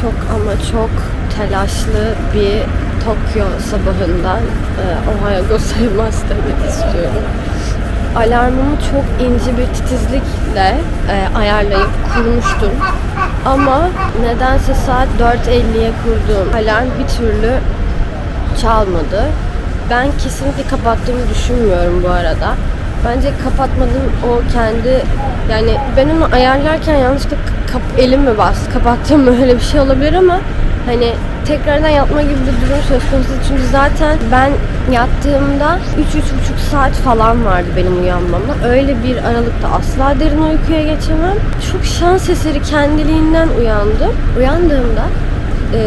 Çok ama çok telaşlı bir Tokyo sabahından Ohio sayılmaz demek istiyorum. Alarmımı çok ince bir titizlikle ayarlayıp kurmuştum. Ama nedense saat 4:50'ye kurduğum alarm bir türlü çalmadı. Ben kesinlikle kapattığımı düşünmüyorum bu arada. Bence kapatmadım, o kendi, yani ben onu ayarlarken yanlışlıkla elim mi bastı, kapattım mı, öyle bir şey olabilir ama hani tekrardan yatma gibi bir durum söz konusu. Çünkü zaten ben yattığımda 3-3,5 saat falan vardı benim uyanmama. Öyle bir aralıkta asla derin uykuya geçemem. Çok şans eseri kendiliğinden uyandım. Uyandığımda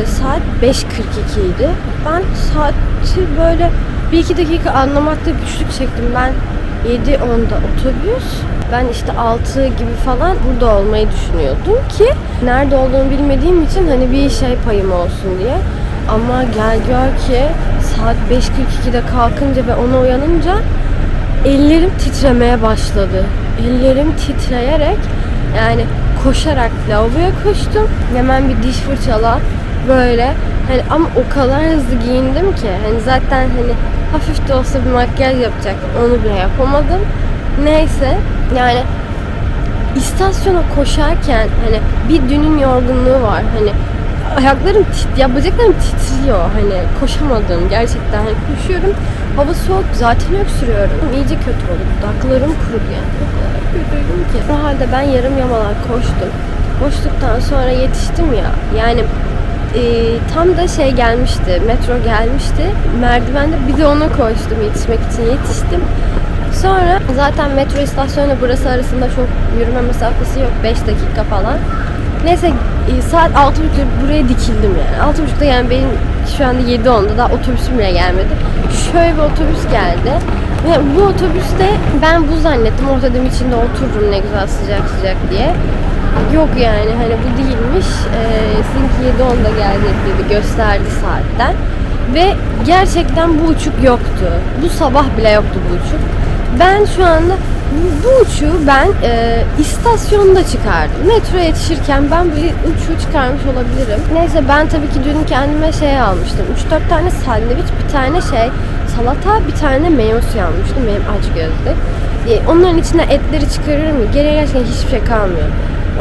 saat 5:42 idi. Ben saati böyle 1-2 dakika anlamakta güçlük çektim. Ben 7:10'da otobüs. Ben işte 6 gibi falan burada olmayı düşünüyordum ki nerede olduğunu bilmediğim için hani bir şey payım olsun diye. Ama gel gör ki saat 5:42'de kalkınca ve ona uyanınca ellerim titremeye başladı. Ellerim titreyerek, yani koşarak lavaboya koştum. Hemen bir diş fırçala böyle, hani ama o kadar hızlı giyindim ki hani zaten hani hafif de olsa bir makyaj yapacaktım. Onu bile yapamadım. Neyse, yani istasyona koşarken hani bir dünün yorgunluğu var. Hani ayaklarım bacaklarım titriyor. Hani koşamadım gerçekten. Hani koşuyorum. Hava soğuk, zaten öksürüyorum. İyice kötü oldu. Dudaklarım kurudu yani. O kadar kötüydüm ki. O halde ben yarım yamalak koştum. Koştuktan sonra yetiştim ya. Yani tam da şey gelmişti, metro gelmişti. Merdivende bir de ona koştum yetişmek için, yetiştim. Sonra zaten metro istasyonuyla burası arasında çok yürüme mesafesi yok, 5 dakika falan. Neyse saat 6:30'da buraya dikildim yani. 6:30'da, yani benim şu anda 7:10'da daha otobüsüm bile gelmedi. Şöyle bir otobüs geldi. Ve bu otobüste ben bu zannettim, ortadım içinde otururum ne güzel sıcak sıcak diye. Yok yani hani bu değilmiş. Sizinki 7:10'da gelecek dedi, gösterdi saatten. Ve gerçekten bu uçuk yoktu. Bu sabah bile yoktu bu uçuk. Ben şu anda bu uçuğu ben istasyonda çıkardım. Metroya yetişirken ben bu uçuğu çıkarmış olabilirim. Neyse, ben tabii ki dün kendime şey almıştım. 3-4 tane sandviç, bir tane salata, bir tane meyve suyu almıştım. Benim aç gözlü. Onların içine etleri çıkarıyorum ya, geriye gerçekten hiçbir şey kalmıyor.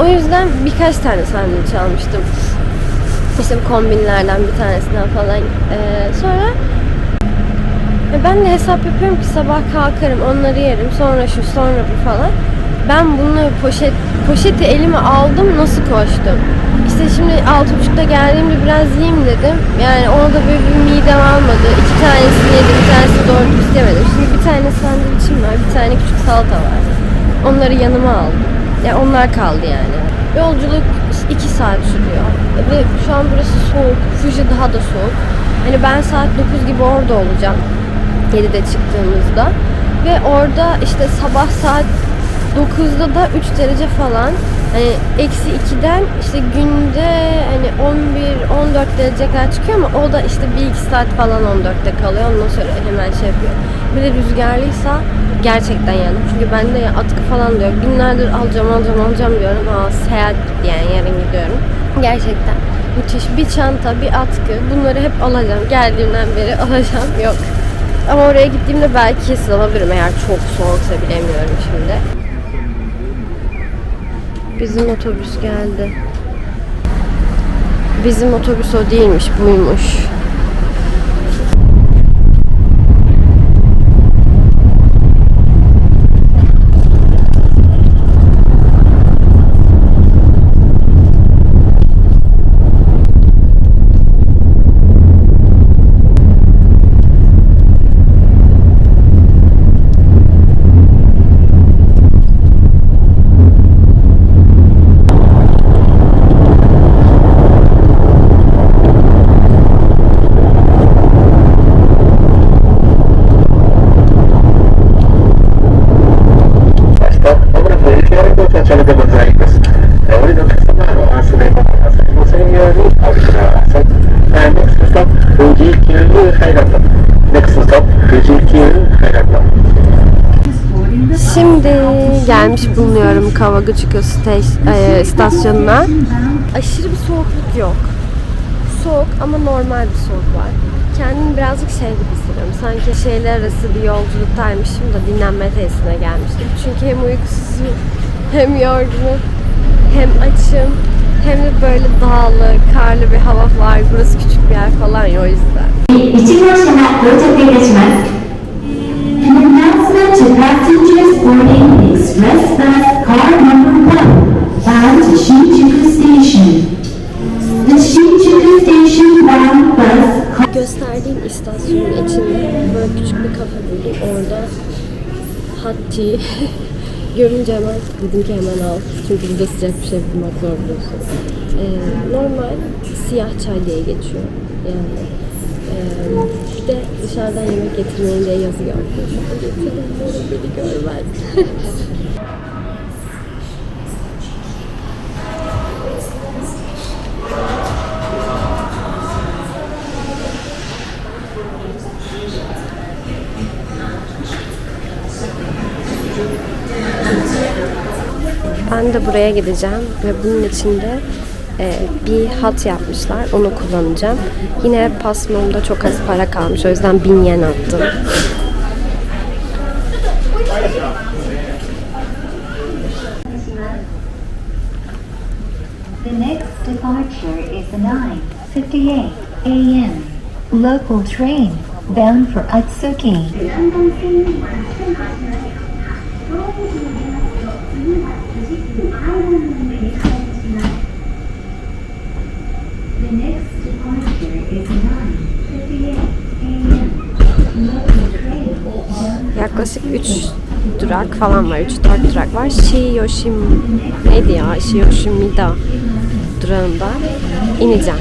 O yüzden birkaç tane sandviç almıştım. İşte bu kombinlerden bir tanesinden falan. Sonra ben de hesap yapıyorum ki sabah kalkarım, onları yerim, sonra şu, sonra bu falan. Ben bunu poşeti elime aldım, nasıl koştum. İşte şimdi 6:30'da geldiğimde biraz yiyeyim dedim. Yani orada böyle bir midem almadı. 2 tanesini yedim, bir tanesi doğru düz yemedim. Şimdi bir tane sandviçim var, bir tane küçük salata var. Onları yanıma aldım. Yani onlar kaldı yani. Yolculuk 2 saat sürüyor. Ve şu an burası soğuk. Fuji daha da soğuk. Hani ben saat 9 gibi orada olacağım. 7'de çıktığımızda. Ve orada işte sabah saat 9'da da 3 derece falan. Hani -2'den işte günde hani 11-14 derece kadar çıkıyor ama o da işte 1-2 saat falan 14'te kalıyor. Ondan sonra hemen şey yapıyor. Bir de rüzgarlıysa gerçekten yandım. Çünkü bende atkı falan da yok. Günlerdir alacağım diyorum. Seyahat yani, yarın gidiyorum. Gerçekten müthiş bir çanta, bir atkı. Bunları hep alacağım. Geldiğimden beri alacağım. Yok. Ama oraya gittiğimde belki kesin alabilirim eğer çok soğuksa, bilemiyorum şimdi. Bizim otobüs geldi. Bizim otobüs o değilmiş, buymuş. Şimdi gelmiş bulunuyorum Kawaguchiko istasyonuna. Aşırı bir soğukluk yok. Soğuk ama normal bir soğuk var. Kendimi birazcık şey gibi hissediyorum. Sanki şehirler arası bir yolculuktaymışım da dinlenme tesisine gelmiştim. Çünkü hem uykusuzum, hem yorgunum, hem açım, hem de böyle dağlı, karlı bir hava var. Burası küçük bir yer falan ya, o yüzden. An announcement to passengers boarding the express bus car number 1 bound to Shinjuku Station. The Shinjuku Station bound bus. Gösterdiğim istasyonun içinde böyle küçük bir kafe buldum. Orada hot tea görünce hemen dedim ki hemen al. Çünkü burada sıcak bir şey bulmak zor biliyorsun. Normal siyah çay diye geçiyor. Yani bir de dışarıdan yemek getirmeyin diye yazı gördüm. Getirdim böyle beni görmez. Ben de buraya gideceğim ve bunun içinde bir hat yapmışlar. Onu kullanacağım. Yine pasmomda çok az para kalmış. O yüzden 1000 yen attım. The next departure is 9:58 a.m. local train bound for Atsuki. The next departure is 9:58 a.m. local train bound. Yaklaşık 3 durak falan var. 3-4 durak var. Neydi ya? Shiyoshimida durağında ineceğim.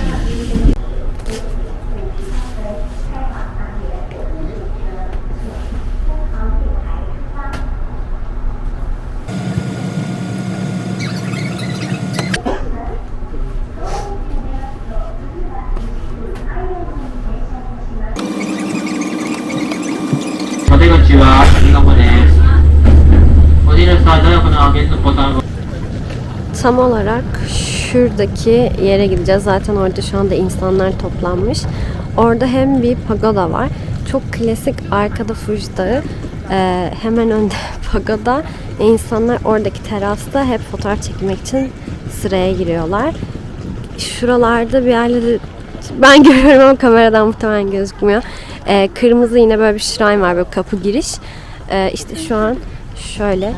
Tam olarak şuradaki yere gideceğiz. Zaten orada şu anda insanlar toplanmış. Orada hem bir pagoda var. Çok klasik, arkada Fuji Dağı. Hemen önde pagoda. İnsanlar oradaki terasta hep fotoğraf çekmek için sıraya giriyorlar. Şuralarda bir yerlerde ben görüyorum ama kameradan muhtemelen gözükmüyor. Kırmızı yine böyle bir shrine var, böyle kapı giriş. İşte şu an şöyle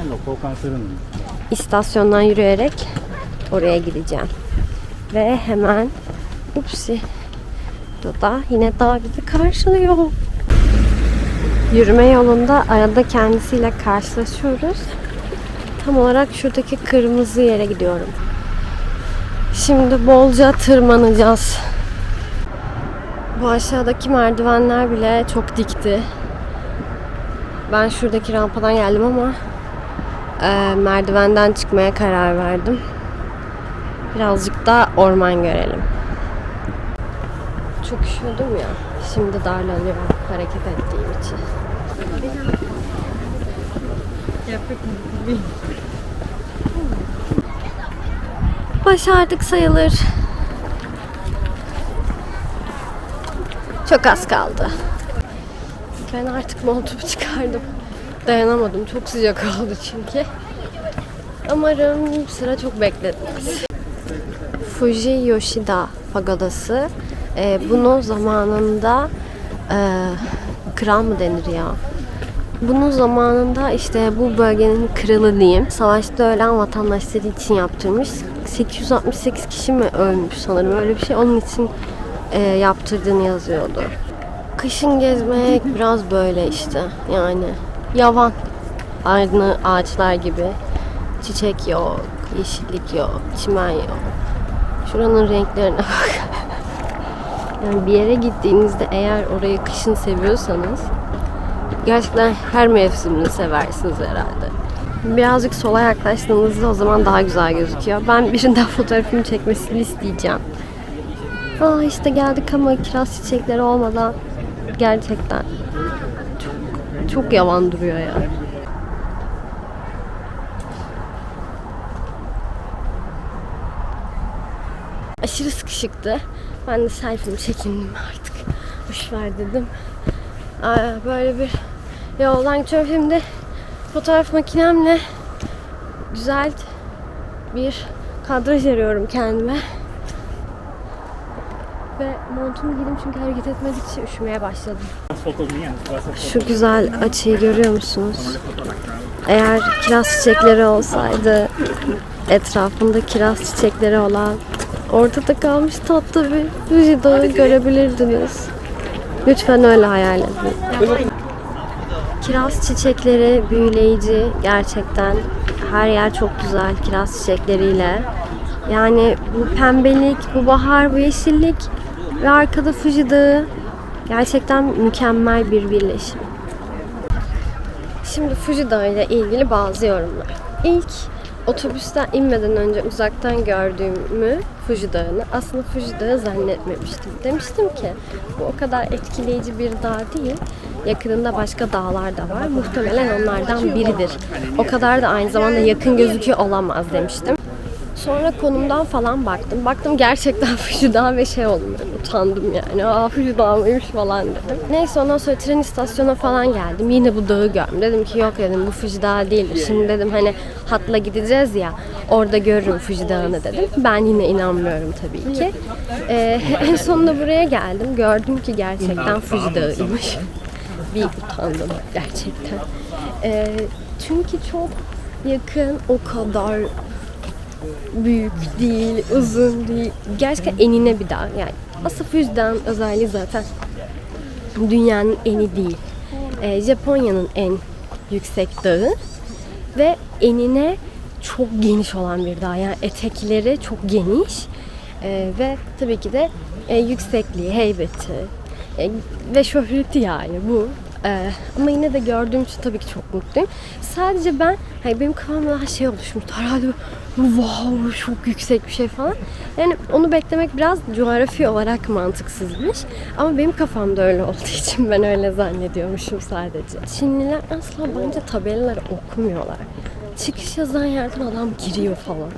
istasyondan yürüyerek oraya gideceğim. Ve hemen da yine dağ bizi karşılıyor. Yürüme yolunda arada kendisiyle karşılaşıyoruz. Tam olarak şuradaki kırmızı yere gidiyorum. Şimdi bolca tırmanacağız. Bu aşağıdaki merdivenler bile çok dikti. Ben şuradaki rampadan geldim ama merdivenden çıkmaya karar verdim. Birazcık da orman görelim. Çok üşüdüm ya. Şimdi darlanıyorum hareket ettiğim için. Başardık sayılır. Çok az kaldı. Ben artık montumu çıkardım. Dayanamadım. Çok sıcak oldu çünkü. Umarım sıra çok bekletmez. Fuji Yoshida pagodası. Bunu zamanında kral mı denir ya? Bunun zamanında işte bu bölgenin kralı diyeyim. Savaşta ölen vatandaşları için yaptırmış. 868 kişi mi ölmüş sanırım, öyle bir şey. Onun için yaptırdığını yazıyordu. Kışın gezmek biraz böyle işte. Yani yavan. Aynı ağaçlar gibi. Çiçek yok, yeşillik yok, çimen yok. Şuranın renklerine bak. Yani bir yere gittiğinizde eğer orayı kışın seviyorsanız gerçekten her mevsimini seversiniz herhalde. Birazcık sola yaklaştığınızda o zaman daha güzel gözüküyor. Ben birinden fotoğrafımı çekmesini isteyeceğim. İşte geldik ama kiraz çiçekleri olmadan gerçekten çok yavan duruyor ya. Aşırı sıkışıktı. Ben de selfie'mi çekindim artık. Boşver dedim. Böyle bir yoldan geçiyorum. Şimdi fotoğraf makinemle güzel bir kadraj arıyorum kendime. Ve montumu giydim çünkü hareket etmedikçe üşümeye başladım. Şu güzel açıyı görüyor musunuz? Eğer kiraz çiçekleri olsaydı, etrafında kiraz çiçekleri olan, ortada kalmış tatlı bir Fuji Dağı görebilirdiniz. Lütfen öyle hayal edin. Kiraz çiçekleri büyüleyici gerçekten. Her yer çok güzel kiraz çiçekleriyle. Yani bu pembelik, bu bahar, bu yeşillik ve arkada Fuji Dağı gerçekten mükemmel bir birleşim. Şimdi Fuji Dağı ile ilgili bazı yorumlar. İlk otobüsten inmeden önce uzaktan gördüğümü Fuji Dağı'nı aslında Fuji Dağı zannetmemiştim. Demiştim ki bu o kadar etkileyici bir dağ değil. Yakınında başka dağlar da var. Muhtemelen onlardan biridir. O kadar da aynı zamanda yakın gözüküyor olamaz demiştim. Sonra konumdan falan baktım. Baktım gerçekten Fuji Dağı ve şey oldum. Utandım yani. Fuji Dağı mıymış falan dedim. Neyse ondan sonra tren istasyonuna falan geldim. Yine bu dağı gördüm. Dedim ki yok dedim bu Fuji Dağı değildir. Şimdi dedim hani hatla gideceğiz ya. Orada görürüm Fuji Dağı'nı dedim. Ben yine inanmıyorum tabii ki. En sonunda buraya geldim. Gördüm ki gerçekten Fuji Dağı'ymış. Bir utandım gerçekten. Çünkü çok yakın, o kadar büyük değil, uzun değil. Gerçekten enine bir dağ. Yani aslında Fuji Dağı'nın özelliği zaten dünyanın eni değil. Japonya'nın en yüksek dağı ve enine çok geniş olan bir dağ. Yani etekleri çok geniş ve tabii ki de yüksekliği, heybeti ve şöhreti yani bu. Ama yine de gördüğüm için tabii ki çok mutluyum. Sadece ben, benim kafamda daha şey oluşmuş. Herhalde wow, çok yüksek bir şey falan. Yani onu beklemek biraz coğrafi olarak mantıksızmış. Ama benim kafamda öyle olduğu için ben öyle zannediyormuşum sadece. Çinliler asla bence tabelaları okumuyorlar. Çıkış yazan yerden adam giriyor falan.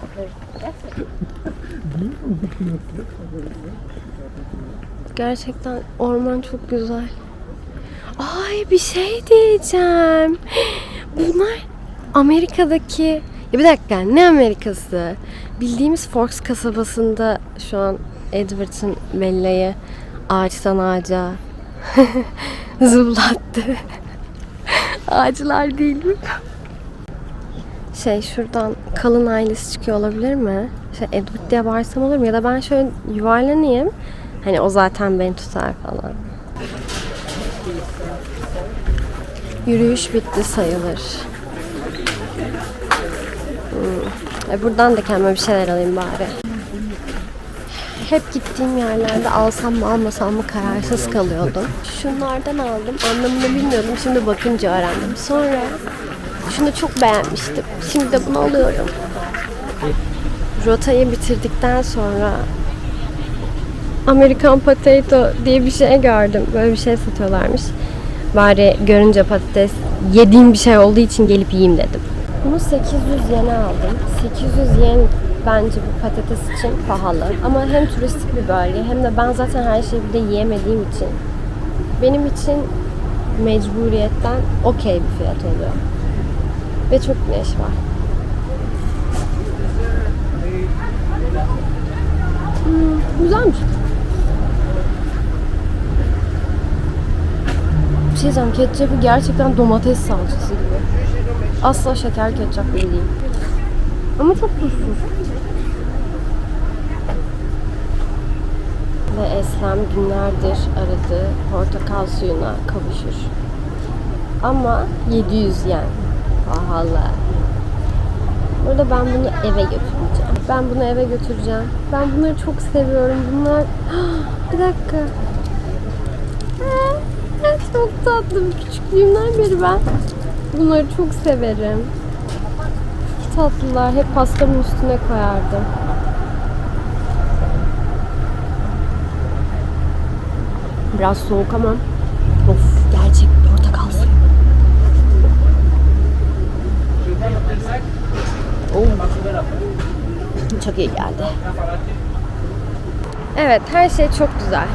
Gerçekten orman çok güzel. Ay bir şey diyeceğim. Bunlar Amerika'daki... Ya bir dakika, ne Amerika'sı? Bildiğimiz Forks kasabasında şu an Edward'ın Bella'yı ağaçtan ağaca zıplattı. Ağaçlar değil mi? Şuradan kalın ailesi çıkıyor olabilir mi? Edward diye bağırsam olur mu? Ya da ben şöyle yuvarlanayım. Hani o zaten beni tutar falan. Yürüyüş bitti sayılır. Buradan da kendime bir şeyler alayım bari. Hep gittiğim yerlerde alsam mı almasam mı kararsız kalıyordum. Şunlardan aldım. Anlamını bilmiyordum. Şimdi bakınca öğrendim. Sonra şunu çok beğenmiştim. Şimdi de bunu alıyorum. Rotayı bitirdikten sonra American Potato diye bir şey gördüm. Böyle bir şey satıyorlarmış. Bari görünce patates yediğim bir şey olduğu için gelip yiyeyim dedim. Bunu 800 yen'e aldım. 800 yen bence bu patates için pahalı. Ama hem turistik bir bölge hem de ben zaten her şeyi bir de yiyemediğim için benim için mecburiyetten okey bir fiyat oluyor. Ve çok güneş var. Güzelmiş. Bir şey diyeceğim, ketçapı gerçekten domates salçası gibi. Asla şeker ketçap gibi değil. Ama çok tuzsuz. Ve Eslem günlerdir aradığı portakal suyuna kavuşur. Ama 700 yen. Pahalı. Burada ben bunu eve götüreceğim. Ben bunları çok seviyorum. Bunlar... Bir dakika. Çok tatlı. Küçüklüğümden beri ben bunları çok severim. Tatlılar. Hep pastamın üstüne koyardım. Biraz soğuk ama of, gerçek portakal suyu. Çok iyi geldi. Evet, her şey çok güzel.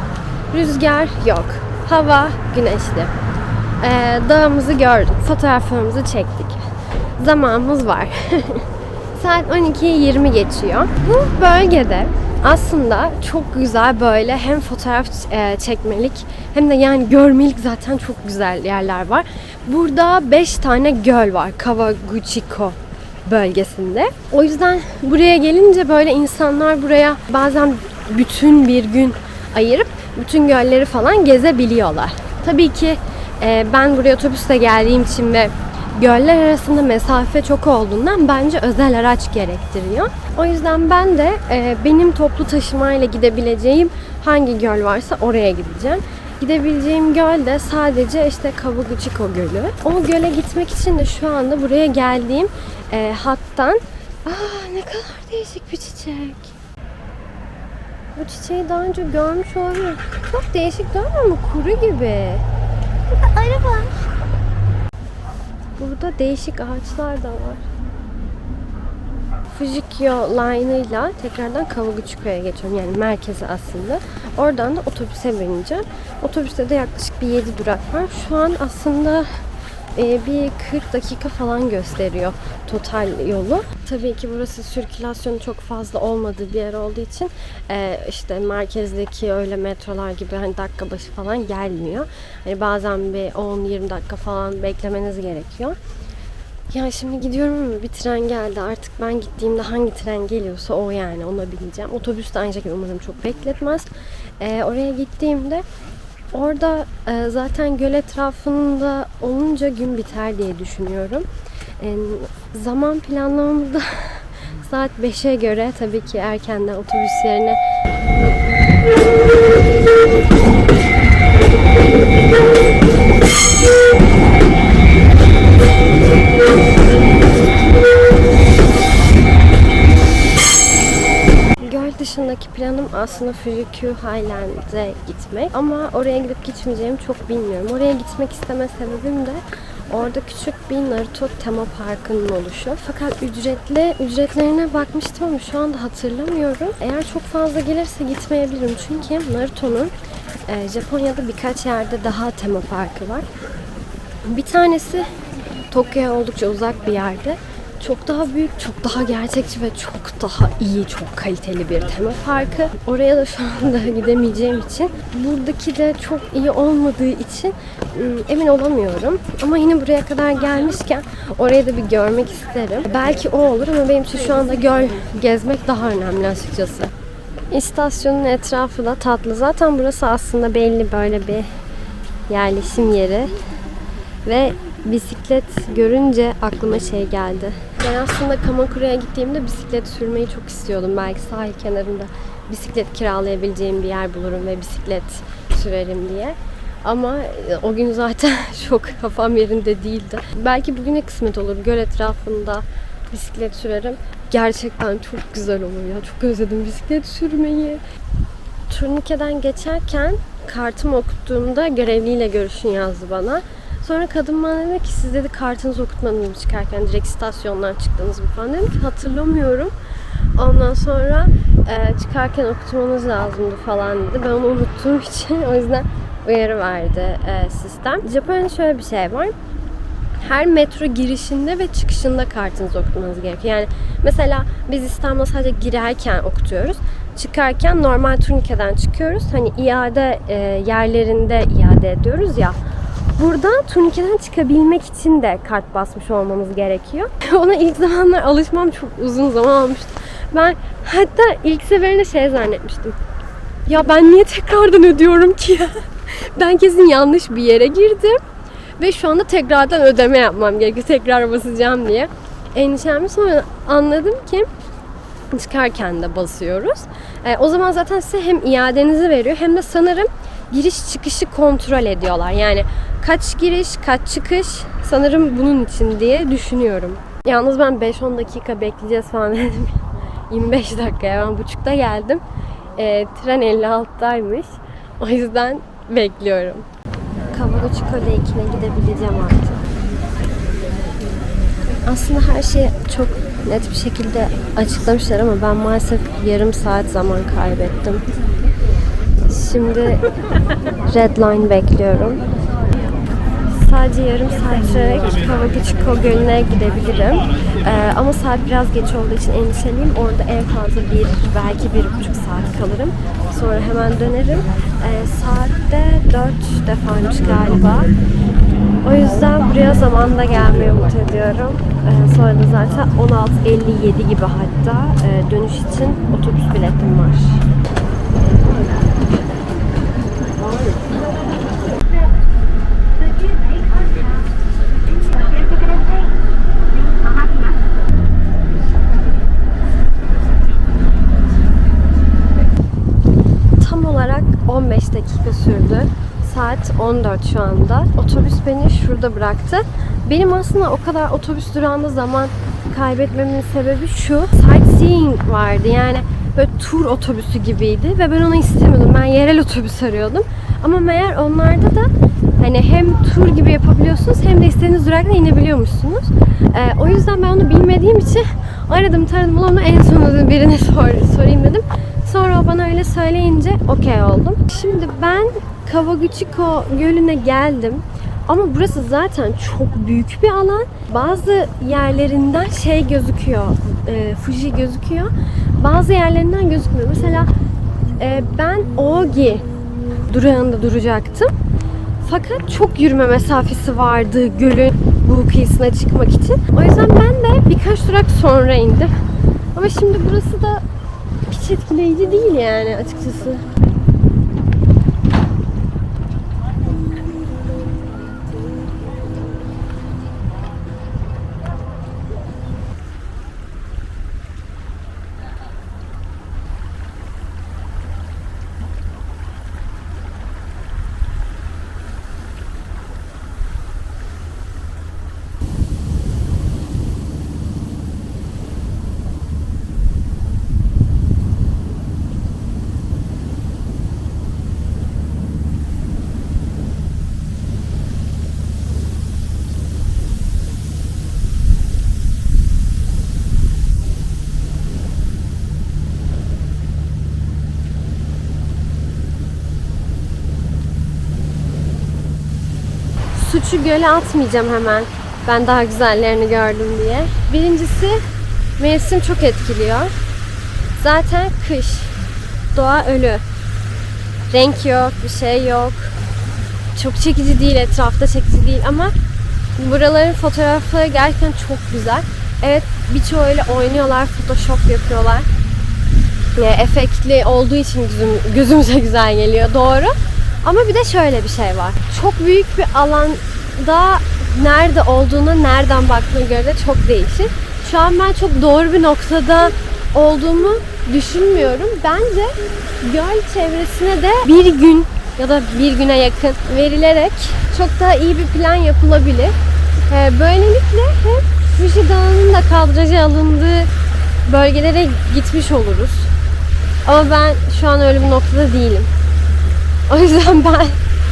Rüzgar yok. Hava güneşli. Dağımızı gördük. Fotoğraflarımızı çektik. Zamanımız var. Saat 12'ye 20 geçiyor. Bu bölgede aslında çok güzel böyle hem fotoğraf çekmelik hem de yani görmelik zaten çok güzel yerler var. Burada 5 tane göl var Kawaguchiko bölgesinde. O yüzden buraya gelince böyle insanlar buraya bazen bütün bir gün ayırıp bütün gölleri falan gezebiliyorlar. Tabii ki ben buraya otobüsle geldiğim için ve göller arasında mesafe çok olduğundan bence özel araç gerektiriyor. O yüzden ben de benim toplu taşımayla gidebileceğim hangi göl varsa oraya gideceğim. Gidebileceğim göl de sadece işte Kawaguchiko Gölü. O göle gitmek için de şu anda buraya geldiğim hattan... ne kadar değişik bir çiçek. Bu çiçeği daha önce görmüş olabilirim. Çok değişik değil mi? Kuru gibi. Burada arı var. Burada değişik ağaçlar da var. Fujikyo line'ıyla tekrardan Kawaguchiko'ya geçiyorum. Yani merkeze aslında. Oradan da otobüse bineceğim. Otobüste de yaklaşık bir 7 durak var. Şu an aslında bir 40 dakika falan gösteriyor total yolu. Tabii ki burası sirkülasyonu çok fazla olmadığı bir yer olduğu için işte merkezdeki öyle metrolar gibi hani dakika başı falan gelmiyor. Hani bazen bir 10-20 dakika falan beklemeniz gerekiyor. Ya şimdi gidiyorum ama bir tren geldi. Artık ben gittiğimde hangi tren geliyorsa o yani ona bineceğim. Otobüs de aynı şekilde umarım çok bekletmez. Oraya gittiğimde orada zaten göl etrafında olunca gün biter diye düşünüyorum. Zaman planlamamızda saat 5'e göre tabii ki erkenden otobüs yerine göl dışındaki planım aslında Fujikyu Highland'e gitmek. Ama oraya gidip gitmeyeceğimi çok bilmiyorum. Oraya gitmek isteme sebebim de orada küçük bir Naruto tema parkının oluşu. Fakat ücretlerine bakmıştım ama şu anda hatırlamıyorum. Eğer çok fazla gelirse gitmeyebilirim. Çünkü Naruto'nun Japonya'da birkaç yerde daha tema parkı var. Bir tanesi Tokyo'ya oldukça uzak bir yerde. Çok daha büyük, çok daha gerçekçi ve çok daha iyi, çok kaliteli bir tema parkı. Oraya da şu anda gidemeyeceğim için, buradaki de çok iyi olmadığı için emin olamıyorum. Ama yine buraya kadar gelmişken orayı da bir görmek isterim. Belki o olur ama benim için şu anda göl gezmek daha önemli açıkçası. İstasyonun etrafı da tatlı. Zaten burası aslında belli böyle bir yerleşim yeri. Ve bisiklet görünce aklıma şey geldi. Ben aslında Kamakura'ya gittiğimde bisiklet sürmeyi çok istiyordum. Belki sahil kenarında bisiklet kiralayabileceğim bir yer bulurum ve bisiklet sürerim diye. Ama o gün zaten çok kafam yerinde değildi. Belki bugüne kısmet olur. Göl etrafında bisiklet sürerim. Gerçekten çok güzel olur ya. Çok özledim bisiklet sürmeyi. Turnike'den geçerken kartımı okuttuğumda görevliyle görüşün yazdı bana. Sonra kadın bana dedi ki siz dedi kartınızı okutmadınız mı çıkarken direkt istasyondan çıktınız mı falan. Dedim ki hatırlamıyorum. Ondan sonra çıkarken okutmanız lazımdı falan dedi. Ben onu unuttuğum için o yüzden uyarı verdi sistem. Japonya'da şöyle bir şey var. Her metro girişinde ve çıkışında kartınızı okutmanız gerekiyor. Yani mesela biz İstanbul'a sadece girerken okutuyoruz. Çıkarken normal turnike'den çıkıyoruz. Hani iade yerlerinde iade ediyoruz ya. Burada turnike'den çıkabilmek için de kart basmış olmamız gerekiyor. Ona ilk zamanlar alışmam çok uzun zaman almıştı. Ben hatta ilk seferinde şey zannetmiştim. Ya ben niye tekrardan ödüyorum ki ya? Ben kesin yanlış bir yere girdim. Ve şu anda tekrardan ödeme yapmam gerekiyor. Tekrar basacağım diye. Endişemli sonra anladım ki çıkarken de basıyoruz. O zaman zaten size hem iadenizi veriyor hem de sanırım giriş çıkışı kontrol ediyorlar. Yani kaç giriş, kaç çıkış sanırım bunun için diye düşünüyorum. Yalnız ben 5-10 dakika bekleyeceğiz falan dedim. 25 dakikaya ben buçukta geldim. Tren 56'daymış. O yüzden bekliyorum. Kawaguchiko Lake'ine gidebileceğim artık. Aslında her şeyi çok net bir şekilde açıklamışlar ama ben maalesef yarım saat zaman kaybettim. Şimdi Redline bekliyorum. Sadece yarım saat sürerek Kawaguchiko Gölü'ne gidebilirim. Ama saat biraz geç olduğu için endişeliyim. Orada en fazla belki 1,5 saat kalırım. Sonra hemen dönerim. Saatte 4 defaymış galiba. O yüzden buraya zamanında gelmeyi umut ediyorum. Sonra da zaten 16:57 gibi hatta dönüş için otobüs biletim var. Tam olarak 15 dakika sürdü. Saat 14 şu anda. Otobüs beni şurada bıraktı. Benim aslında o kadar otobüs durağında zaman kaybetmemin sebebi şu. Sightseeing vardı. Yani böyle tur otobüsü gibiydi ve ben onu istemiyordum. Ben yerel otobüs arıyordum. Ama meğer onlarda da hani hem tur gibi yapabiliyorsunuz hem de istediğiniz durakta inebiliyormuşsunuz. O yüzden ben onu bilmediğim için aradım taradım onu en sonunda birine sorayım dedim. Sonra o bana öyle söyleyince okey oldum. Şimdi ben Kawaguchiko Gölü'ne geldim. Ama burası zaten çok büyük bir alan. Bazı yerlerinden şey gözüküyor, Fuji gözüküyor. Bazı yerlerinden gözükmüyor. Mesela ben Ogi durağında duracaktım. Fakat çok yürüme mesafesi vardı gölün bu kıyısına çıkmak için. O yüzden ben de birkaç durak sonra indim. Ama şimdi burası da hiç etkileyici değil yani açıkçası. Suçu göle atmayacağım hemen. Ben daha güzellerini gördüm diye. Birincisi mevsim çok etkiliyor. Zaten kış. Doğa ölü. Renk yok, bir şey yok. Çok çekici değil, etrafta çekici değil ama buraların fotoğrafları gerçekten çok güzel. Evet, birçoğuyla oynuyorlar, photoshop yapıyorlar. Efektli olduğu için gözümüze güzel geliyor, doğru. Ama bir de şöyle bir şey var. Çok büyük bir alanda nerede olduğuna, nereden baktığına göre de çok değişir. Şu an ben çok doğru bir noktada olduğumu düşünmüyorum. Bence göl çevresine de bir gün ya da bir güne yakın verilerek çok daha iyi bir plan yapılabilir. Böylelikle hem Fuji Dağı'nın da kadraja alındığı bölgelere gitmiş oluruz. Ama ben şu an öyle bir noktada değilim. O yüzden ben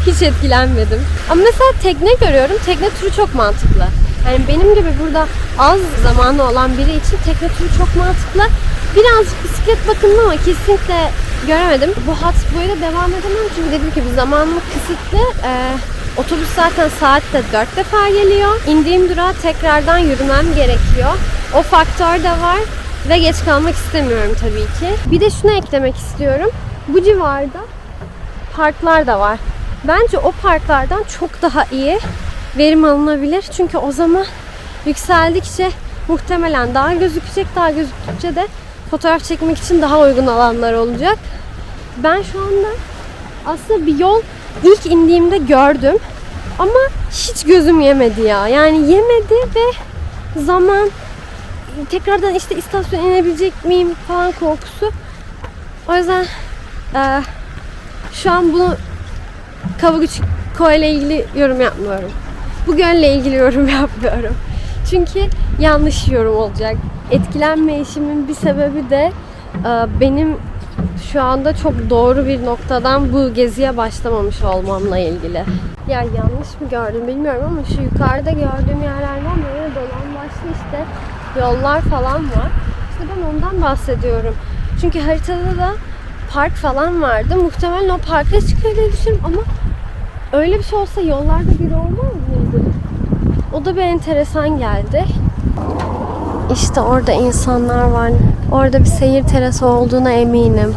hiç etkilenmedim. Ama mesela tekne görüyorum. Tekne turu çok mantıklı. Yani benim gibi burada az zamanı olan biri için tekne turu çok mantıklı. Birazcık bisiklet bakımlı ama kesinlikle göremedim. Bu hat böyle devam edemem çünkü dediğim gibi zamanım kısıtlı. Otobüs zaten saatte 4 defa geliyor. İndiğim durağa tekrardan yürümem gerekiyor. O faktör de var ve geç kalmak istemiyorum tabii ki. Bir de şunu eklemek istiyorum. Bu civarda parklar da var. Bence o parklardan çok daha iyi verim alınabilir. Çünkü o zaman yükseldikçe muhtemelen daha gözükecek. Daha gözüktükçe de fotoğraf çekmek için daha uygun alanlar olacak. Ben şu anda aslında bir yol ilk indiğimde gördüm. Ama hiç gözüm yemedi ya. Yani yemedi ve zaman tekrardan işte istasyona inebilecek miyim falan korkusu. O yüzden şu an bunu Kawaguchiko ile ilgili yorum yapmıyorum. Bu gölle ilgili yorum yapmıyorum. Çünkü yanlış yorum olacak. Etkilenmeyişimin bir sebebi de benim şu anda çok doğru bir noktadan bu geziye başlamamış olmamla ilgili. Ya yanlış mı gördüm bilmiyorum ama şu yukarıda gördüğüm yerlerden böyle dolambaçlı işte yollar falan var. İşte ben ondan bahsediyorum. Çünkü haritada da park falan vardı. Muhtemelen o parka çıkıyor diye düşünüyorum ama öyle bir şey olsa yollarda biri olmaz mıydı? O da bir enteresan geldi. İşte orada insanlar var. Orada bir seyir terası olduğuna eminim.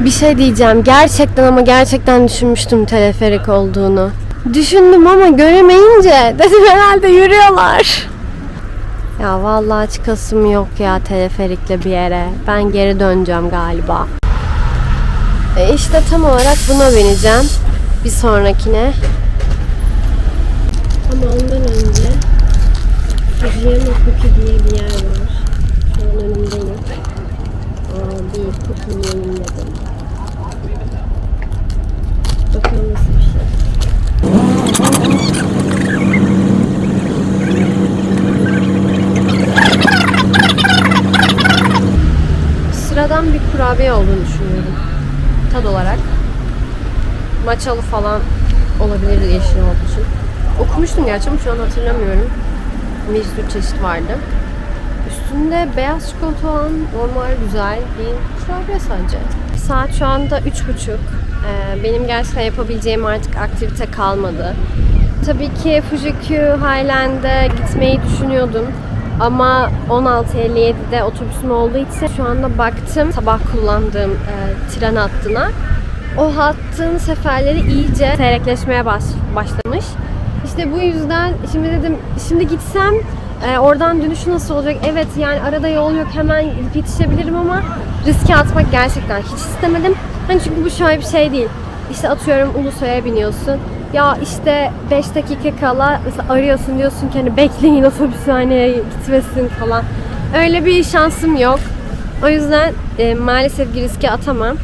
Bir şey diyeceğim. Gerçekten ama gerçekten düşünmüştüm teleferik olduğunu. Düşündüm ama göremeyince dedim herhalde yürüyorlar. Ya vallahi çıkasım yok ya teleferikle bir yere. Ben geri döneceğim galiba. İşte tam olarak buna bineceğim. Bir sonrakine. Ama ondan önce Fujiyama Cookie diye bir yer var. Şu an önümdeyim. Bir cookie yiyeyim dedim. Bakalım nasıl bir şey. Sıradan bir kurabiye olduğunu düşünüyorum. Tad olarak. Matchalı falan olabilir yeşil olduğu için. Okumuştum gerçi ama şu an hatırlamıyorum. Bir sürü çeşit vardı. Üstünde beyaz çikolata olan normal güzel bir kurabiye sadece. Saat şu anda 3:30. Benim gerçekten yapabileceğim artık aktivite kalmadı. Tabii ki Fuji-Q Highland'e gitmeyi düşünüyordum. Ama 16:57'de otobüsüm olduğu için şu anda baktım sabah kullandığım tren hattına. O hattın seferleri iyice seyrekleşmeye başlamış. İşte bu yüzden şimdi dedim şimdi gitsem oradan dönüşü nasıl olacak? Evet yani arada yol yok hemen gidip yetişebilirim ama riske atmak gerçekten hiç istemedim. Hani çünkü bu şöyle bir şey değil. İşte atıyorum Ulusoy'a biniyorsun. Ya işte 5 dakika kala mesela arıyorsun diyorsun ki hani bekleyin otobüs hani gitmesin falan. Öyle bir şansım yok. O yüzden maalesef ki riske atamam.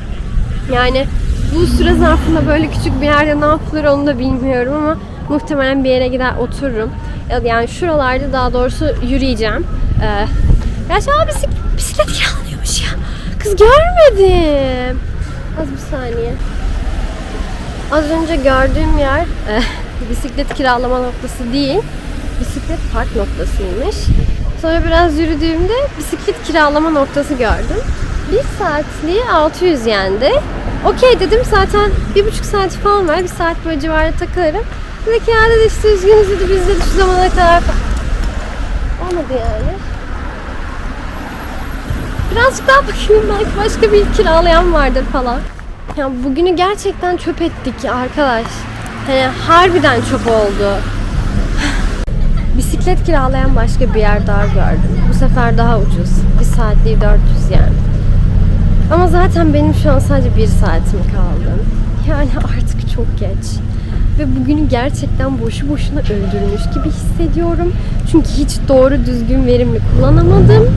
Yani bu süre zarfında böyle küçük bir yerde ne yapılır onu da bilmiyorum ama muhtemelen bir yere gider otururum. Yani şuralarda daha doğrusu yürüyeceğim. Gerçi bisiklet kiralanıyormuş ya. Kız görmedim. Az bir saniye. Az önce gördüğüm yer bisiklet kiralama noktası değil. Bisiklet park noktasıymış. Sonra biraz yürüdüğümde bisiklet kiralama noktası gördüm. 1 saatliği 600 yendi. Okey dedim zaten 1,5 saat falan var. 1 saat böyle civarda takılırım. Dedi ki ya dedi işte üzgünüz dedi biz dedi şu zamana kadar olmadı yani. Birazcık daha bakayım belki başka bir kiralayan vardır falan. Ya bugünü gerçekten çöp ettik arkadaş. Hani harbiden çöp oldu. Bisiklet kiralayan başka bir yer daha gördüm. Bu sefer daha ucuz. 1 saatliği 400 yani. Ama zaten benim şu an sadece 1 saatim kaldı. Yani artık çok geç. Ve bugünü gerçekten boşu boşuna öldürmüş gibi hissediyorum. Çünkü hiç doğru düzgün verimli kullanamadım.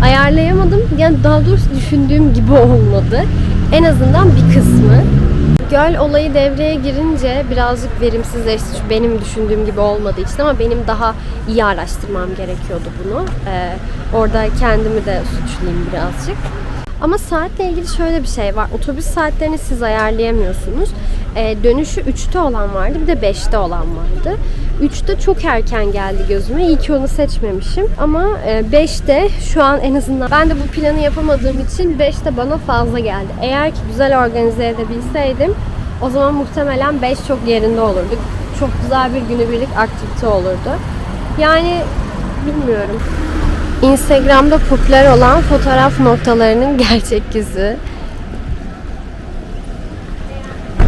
Ayarlayamadım. Yani daha doğrusu düşündüğüm gibi olmadı. En azından bir kısmı. Göl olayı devreye girince birazcık verimsizleşti. Çünkü benim düşündüğüm gibi olmadığı için ama benim daha iyi araştırmam gerekiyordu bunu. Orada kendimi de suçlayayım birazcık. Ama saatle ilgili şöyle bir şey var. Otobüs saatlerini siz ayarlayamıyorsunuz. Dönüşü 3'te olan vardı, bir de 5'te olan vardı. 3'te çok erken geldi gözüme. İyi ki onu seçmemişim. Ama 5'te şu an en azından ben de bu planı yapamadığım için 5'te bana fazla geldi. Eğer ki güzel organize edebilseydim o zaman muhtemelen 5 çok yerinde olurdu. Çok güzel bir günübirlik aktivite olurdu. Yani bilmiyorum. Instagram'da popüler olan fotoğraf noktalarının gerçek yüzü.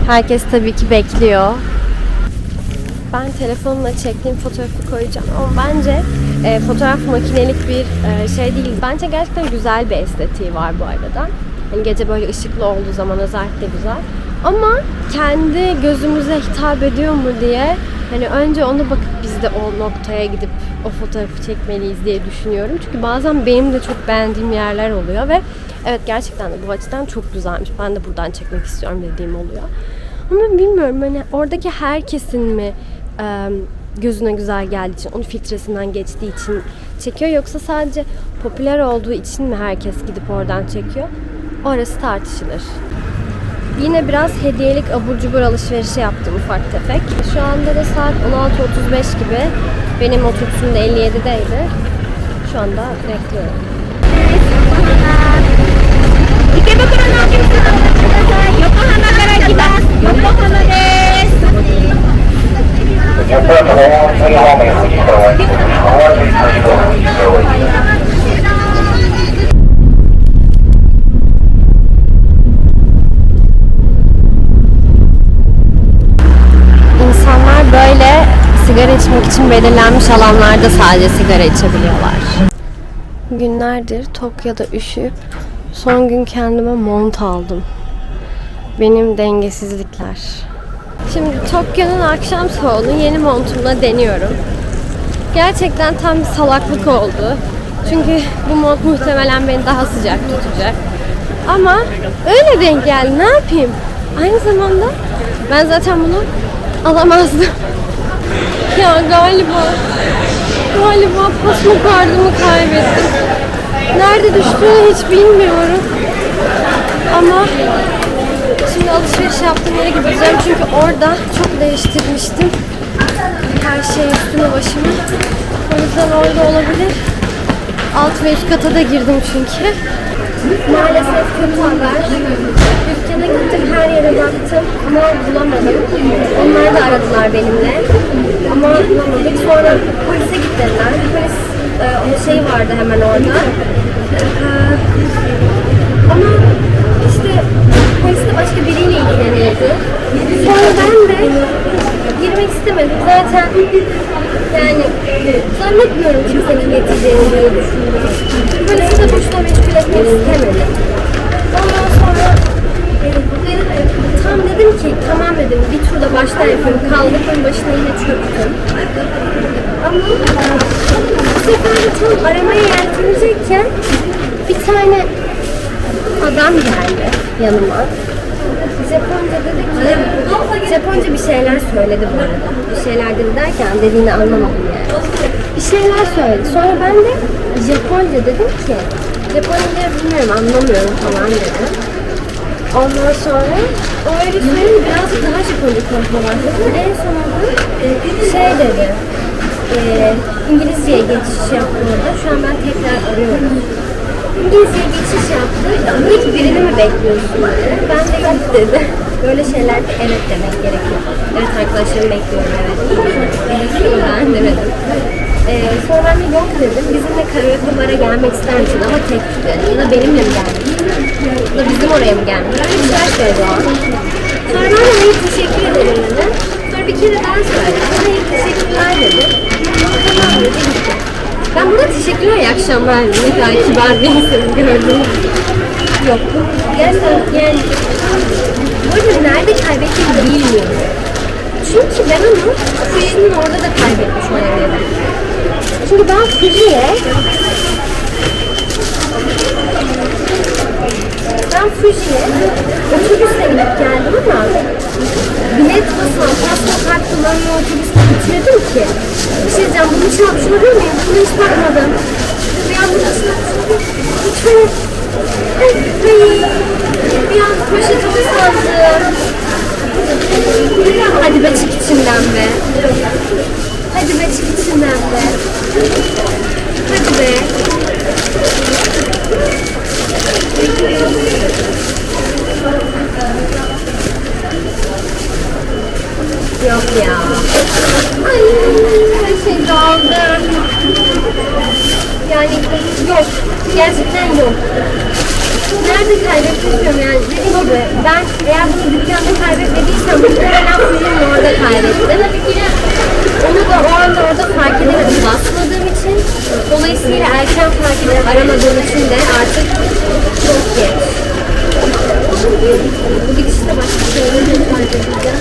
Herkes tabii ki bekliyor. Ben telefonla çektiğim fotoğrafı koyacağım ama bence fotoğraf makinelik bir şey değil. Bence gerçekten güzel bir estetiği var bu arada. Hani gece böyle ışıklı olduğu zaman özellikle güzel. Ama kendi gözümüze hitap ediyor mu diye hani önce ona bakıp biz de o noktaya gidip o fotoğrafı çekmeliyiz diye düşünüyorum. Çünkü bazen benim de çok beğendiğim yerler oluyor ve evet gerçekten de bu açıdan çok güzelmiş. Ben de buradan çekmek istiyorum dediğim oluyor. Ama bilmiyorum hani oradaki herkesin mi gözüne güzel geldiği için, onun filtresinden geçtiği için çekiyor yoksa sadece popüler olduğu için mi herkes gidip oradan çekiyor? Orası tartışılır. Yine biraz hediyelik abur cubur alışverişi yaptım ufak tefek. Şu anda da saat 16:35 gibi. Benim otobüsüm de 57'deydi. Şu anda bekliyorum. İnsanlar böyle sigara içmek için belirlenmiş alanlarda sadece sigara içebiliyorlar. Günlerdir Tokyo'da üşüyüp son gün kendime mont aldım. Benim dengesizlikler. Şimdi Tokyo'nun akşam soğuğunu yeni montumla deniyorum. Gerçekten tam bir salaklık oldu. Çünkü bu mont muhtemelen beni daha sıcak tutacak. Ama öyle denk geldi. Ne yapayım? Aynı zamanda ben zaten bunu alamazdım. Ya galiba pasma kartımı kaybettim. Nerede düştüğünü hiç bilmiyorum. Ama şimdi alışveriş yaptığım yere gideceğim çünkü orada çok değiştirmiştim. Her şey üstüme başıma. O yüzden orada olabilir. Alt ve üst kata da girdim çünkü. Maalesef kötü haber. Dükkana gittim, her yere baktım ama bulamadım. Onlar da aradılar benimle ama bulamadık. Sonra polise git dediler. Polis şey vardı hemen orada. Ama işte polis de başka biriyle ilgileniyordu. Sonra ben de girmek istemedim. Zaten yani zannetmiyorum kimsenin getireceğini diye düşündüm. Polisi de boşuna meşgul etmek istemedim. Ondan sonra tam dedim ki tamam dedim bir turda baştan yapayım. Kaldırdım başına yine çöktüm. Ama bu sefer de tam aramaya yeltenecekken bir tane adam geldi yanıma. Japonca dedi ki, Japonca bir şeyler söyledi bu arada. Bir şeyler dedi derken dediğini anlamadım yani. Bir şeyler söyledi. Sonra ben de Japonca dedim ki, Japonca bilmiyorum anlamıyorum falan dedim. Ondan sonra o öyle söyledi birazcık daha Japonca konuşmaya başladı. En sonunda şey dedi, İngilizceye geçiş yaptı orada. Şu an ben tekrar arıyorum. İngilizceye geçiş yaptı. İlk birini mi bekliyorsun dedi. Ben de yok dedi. Böyle şeylerde evet demek gerekiyor. Evet arkadaşlarım bekliyorum evet. Gerekiyor ben demedim. Sonra ben de yok dedim. Bizimle karaoke bara gelmek ister misin? Ama tek dedi. Ya da benimle mi gelmek? Ya da bizim oraya mı gelmek? Öyle bir şeyler söyledi o an. Sonra ben de hayır teşekkür ederim dedi. Sonra bir kere daha söyledi. Hayır teşekkürler dedi. Tamam dedi gitti. Ben buna teşekkürler, iyi akşamlar. Ne kadar kibar bir insanı gördüm. Yok. Gerçekten yani bu arada nerede kaybettiğimi bilmiyorum. Çünkü ben onu Fuji'nin orada da kaybetmiş olabilirim. Çünkü ben Fuji'ye otobüsle gidip geldim ama bilet basan, pasta kart kullanma otobüste bitirdim ki. Bir şey diyeceğim, bunun için almış olabilir miyim? Buna hiç bakmadım. Bir an bunun için lütfen. Bir an poşetimi sandım. Hadi be çık içinden be. Hadi be çık içinden be. Hadi be. Yok ya. Ay her şey dağıldı. Yani yok. Gerçekten yok. Nerede kaybettim bilmiyorum yani. Dediğim gibi ben eğer bunu dükkanda kaybetmediysem muhtemelen Fuji'nin orada kaybettim. Onu da o anda orada fark edemedim basmadığım için. Dolayısıyla erken fark edip aramadığım için de artık çok geç. Bu gidişte başka şeyleri fark edeceğim.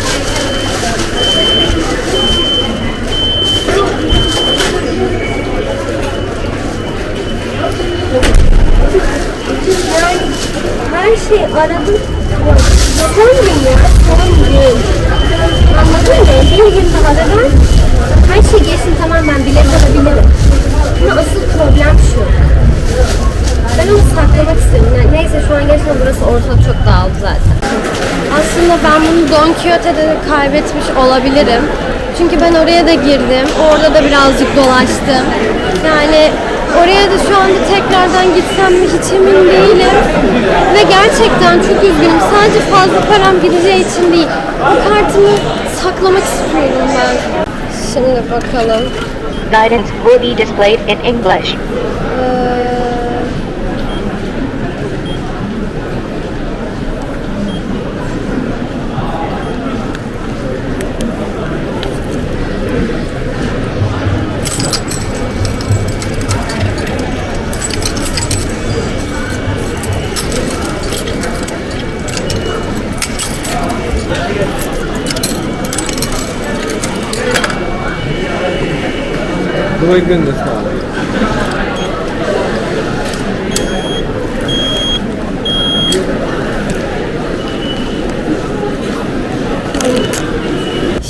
Yani her şeyi aradım. Son gün ya, son gün. Anladın mı? Bir gün daha da ben her şey geçsin tamam ben bilet alabilirim. Ama asıl problem şu. Ben onu saklamak istedim. Yani neyse şu an gerçekten burası ortalık çok dağıldı zaten. Aslında ben bunu Don Quixote'de de kaybetmiş olabilirim. Çünkü ben oraya da girdim. Orada da birazcık dolaştım. Yani Oraya da şu anda tekrardan gitsem mi hiç emin değilim. Ve gerçekten çok üzgünüm. Sadece fazla param gideceği için değil. O kartımı saklamak istiyorum ben. Şimdi bakalım. Guidance will be displayed in English.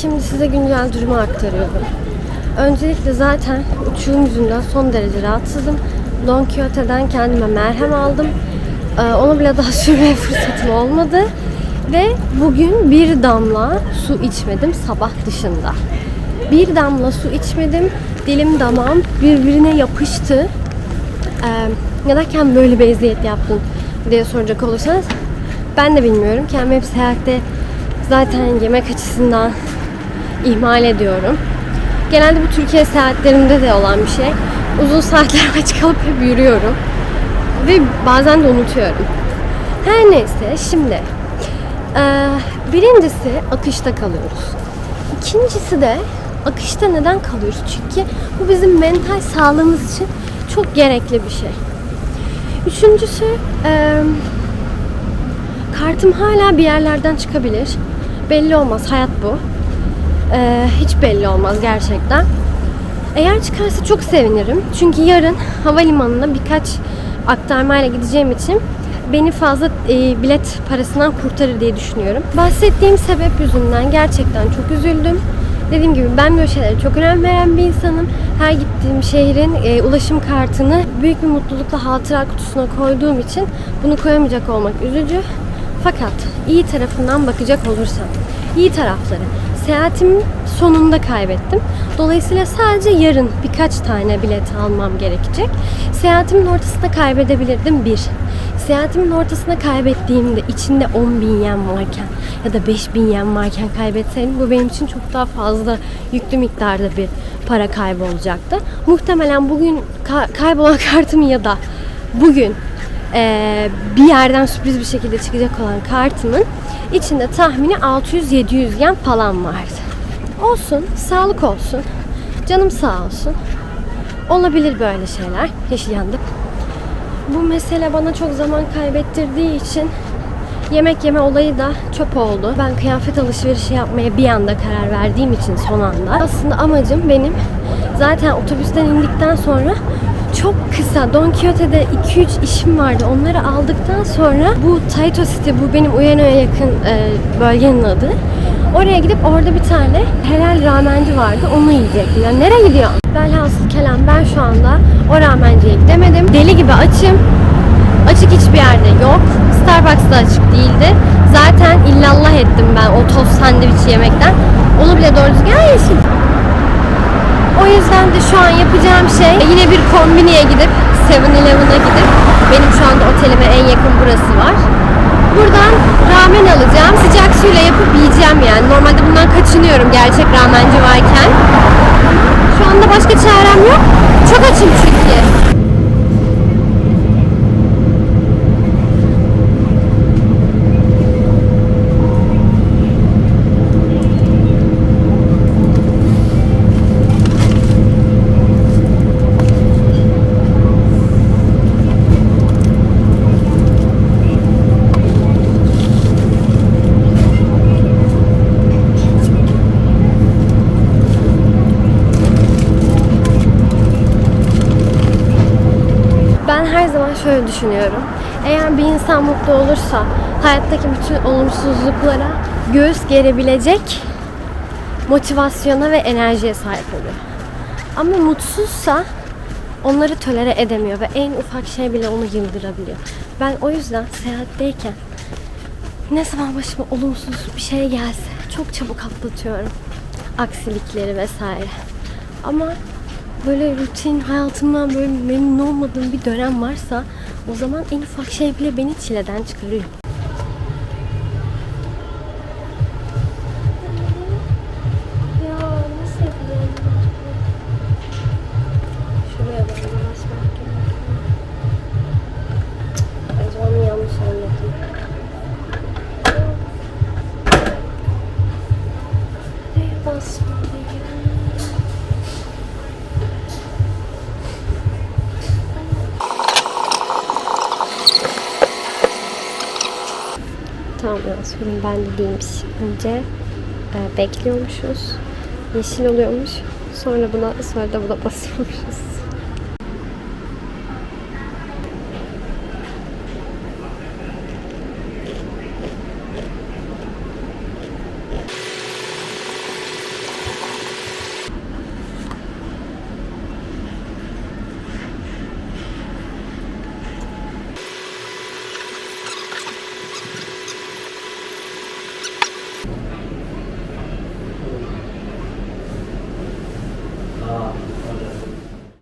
Şimdi size güncel durumu aktarıyorum. Öncelikle zaten uçuğum yüzünden son derece rahatsızım. Don Quixote'den kendime merhem aldım. Onu bile daha sürmeye fırsatım olmadı. Ve bugün bir damla su içmedim sabah dışında. Bir damla su içmedim. Dilim damağım birbirine yapıştı. Neden böyle bir eziyet yaptın diye soracak olursanız ben de bilmiyorum. Kendimi hep seyahatte zaten yemek açısından ihmal ediyorum. Genelde bu Türkiye seyahatlerimde de olan bir şey. Uzun saatler aç kalıp hep yürüyorum. Ve bazen de unutuyorum. Her neyse şimdi birincisi akışta kalıyoruz. İkincisi de akışta neden kalıyoruz? Çünkü bu bizim mental sağlığımız için çok gerekli bir şey. Üçüncüsü kartım hala bir yerlerden çıkabilir. Belli olmaz. Hayat bu. Hiç belli olmaz gerçekten. Eğer çıkarsa çok sevinirim. Çünkü yarın havalimanına birkaç aktarmayla gideceğim için beni fazla bilet parasından kurtarır diye düşünüyorum. Bahsettiğim sebep yüzünden gerçekten çok üzüldüm. Dediğim gibi ben böyle şeylere çok önem veren bir insanım. Her gittiğim şehrin ulaşım kartını büyük bir mutlulukla hatıra kutusuna koyduğum için bunu koyamayacak olmak üzücü. Fakat iyi tarafından bakacak olursam, iyi tarafları. Seyahatimin sonunda kaybettim. Dolayısıyla sadece yarın birkaç tane bilet almam gerekecek. Seyahatimin ortasında kaybedebilirdim bir. Seyahatimin ortasında kaybettiğimde içinde 10.000 yen varken ya da 5.000 yen varken kaybetseydim bu benim için çok daha fazla yüklü miktarda bir para kaybı olacaktı. Muhtemelen bugün kaybolan kartım ya da bugün bir yerden sürpriz bir şekilde çıkacak olan kartımın içinde tahmini 600-700 yen falan vardı. Olsun, sağlık olsun, canım sağ olsun. Olabilir böyle şeyler, yaşayandım. Bu mesele bana çok zaman kaybettirdiği için yemek yeme olayı da çöp oldu. Ben kıyafet alışverişi yapmaya bir anda karar verdiğim için son anda. Aslında amacım benim zaten otobüsten indikten sonra çok kısa Don Quixote'de 2-3 işim vardı. Onları aldıktan sonra bu Taito City, bu benim Ueno'ya yakın bölgenin adı. Oraya gidip orada bir tane helal ramenci vardı. Onu yiyecektim. Yani nereye gidiyor? Velhasıl kelam ben şu anda o ramenciye gidemedim. Deli gibi açım. Açık hiçbir yerde yok. Starbucks'ta açık değildi. Zaten illallah ettim ben o tost sandviçi yemekten. Onu bile doğru düzgün O yüzden de şu an yapacağım şey yine bir kombiniye gidip 7-Eleven'a gidip benim şu anda otelime en yakın burası var. Buradan ramen alacağım. Sıcak suyla yapıp yiyeceğim yani. Normalde bundan kaçınıyorum gerçek ramenci varken. Şu anda başka çarem yok. Çok açım çünkü. Şöyle düşünüyorum. Eğer bir insan mutlu olursa hayattaki bütün olumsuzluklara göğüs gerebilecek motivasyona ve enerjiye sahip oluyor. Ama mutsuzsa onları tolere edemiyor ve en ufak şey bile onu yıldırabiliyor. Ben o yüzden seyahatteyken ne zaman başıma olumsuz bir şey gelse çok çabuk atlatıyorum. Aksilikleri vesaire. Ama böyle rutin hayatımdan böyle memnun olmadığım bir dönem varsa o zaman en ufak şey bile beni çileden çıkarıyor. Ya nasıl yapacağım? Şuraya basmak gerekiyor. Acaba onu yanlış anladım. Nereye basmalıyım? Tamam ya, sorun bende değilmiş. Önce bekliyormuşuz. Yeşil oluyormuş. Sonra da buna basıyormuşuz.